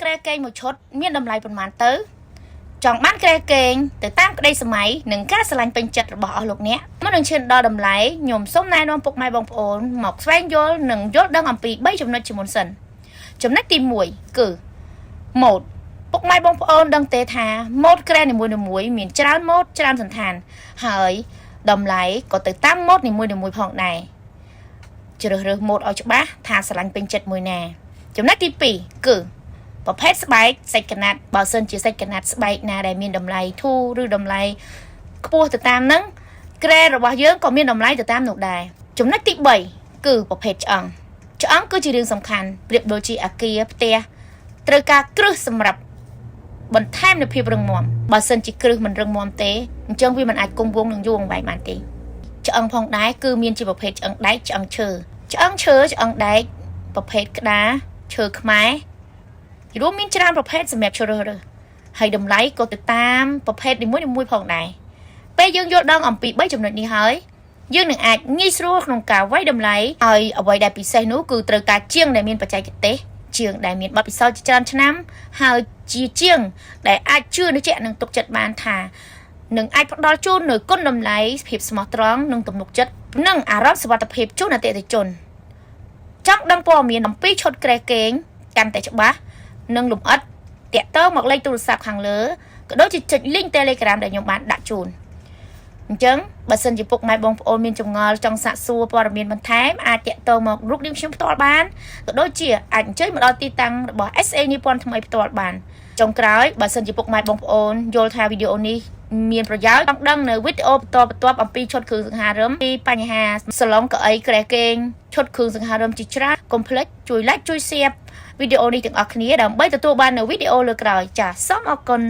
ក្រែកេងមួយឈុតមានតម្លៃប៉ុន្មានទៅចង់បានក្រែកេងទៅតាមក្តីសម័យនិងការស្រឡាញ់ពេញចិត្តរបស់អស់លោកអ្នកមុននឹងឈានដល់តម្លៃខ្ញុំសូមណែនាំពុកម៉ែបងប្អូនមកស្វែងយល់និងយល់ដឹងអំពី3ចំណុចជាមុនសិនចំណុចទី1គឺម៉ូដពុកម៉ែបងប្អូនដឹងទេថាម៉ូដក្រែនីមួយៗមានច្រើនម៉ូដច្រើនសន្តានហើយតម្លៃក៏ទៅតាមម៉ូដនីមួយៗផងដែរជ្រើសរើសម៉ូដឲ្យច្បាស់ថាស្រឡាញ់ពេញចិត្តមួយណាចំណុចទី2គឺប្រភេទស្បែកសាច់កណាត់បើសិនជាសាច់កណាត់ស្បែកណាដែលមានតម្លៃធូរឬតម្លៃខ្ពស់ទៅតាមហ្នឹងក្រែរបស់យើងក៏មានតម្លៃទៅតាមនោះដែរចំណុចទី3គឺប្រភេទឆ្អឹងគឺជារឿងសំខាន់ប្រៀបដូចជាអាគារផ្ទះត្រូវការគ្រឹះសម្រាប់បន្ថែមនូវភាពរឹងមាំបើសិនជាគ្រឹះមិនរឹងមាំទេអញ្ចឹងវាមិនអាចគង់វង្សនឹងយូរអង្វែងបានទេឆ្អឹងផងដែរគឺមានជាប្រភេទឆ្អឹងដែកឆ្អឹងឈើឆ្អឹងដែកប្រភេទក្តារឈើខ្មែររួមមានច្រើនប្រភេទសម្រាប់ជ្រើសរើសហើយតម្លៃក៏ទៅតាមប្រភេទនីមួយៗផងដែរពេលយើងយល់ដឹងអំពី3ចំណុចនេះហើយយើងនឹងអាចងាយស្រួលក្នុងការវាយតម្លៃហើយអ្វីដែលពិសេសនោះគឺត្រូវការជាងដែលមានបច្ចេកទេសជាងដែលមានបទពិសោធន៍ច្រើនឆ្នាំហើយជាងដែលអាចជឿនឹងនឹងទុកចិត្តបានថានឹងអាចផ្ដល់ជូននូវគុណតម្លៃភាពស្មោះត្រង់និងទំនុកចិត្តនិងអារម្មណ៍សុវត្ថិភាពជូនអតិថិជនចង់ដឹងព័ត៌មានអំពីឈុតក្រែកេងកាន់តែច្បាស់និងលម្អិតតាក់ទងមកលេខទូរស័ព្ទខាងលើក៏ដូចជាចុច link Telegram ដែលខ្ញុំបានដាក់ជូនអញ្ចឹងបើសិនជាពុកម៉ែបងប្អូនមានចម្ងល់ចង់សាកសួរព័ត៌មានបន្ថែមអាចតាក់ទងមករូបនាងខ្ញុំផ្ទាល់បានក៏ដូចជាអាចអញ្ជើញមកដល់ទីតាំងរបស់ SA និពន្ធថ្មីផ្ទាល់បានចុងក្រោយបើសិនជាពុកម៉ែបងប្អូនយល់ថាវីដេអូនេះមានប្រយោជន៍ចង់ដឹងនៅវីដេអូបន្តបន្ទាប់អំពីឈុតគ្រឿងសង្ហារឹមពីបញ្ហាសាឡុងកៅអីក្រែកេងឈុតគ្រឿងសង្ហារឹមជាច្រើនកុំភ្លេចជួយ like ជួយ share វីដេអូនេះទាំងអស់គ្នាដើម្បីទទួលបាននូវវីដេអូលើក្រោយចាសសូមអរគុណ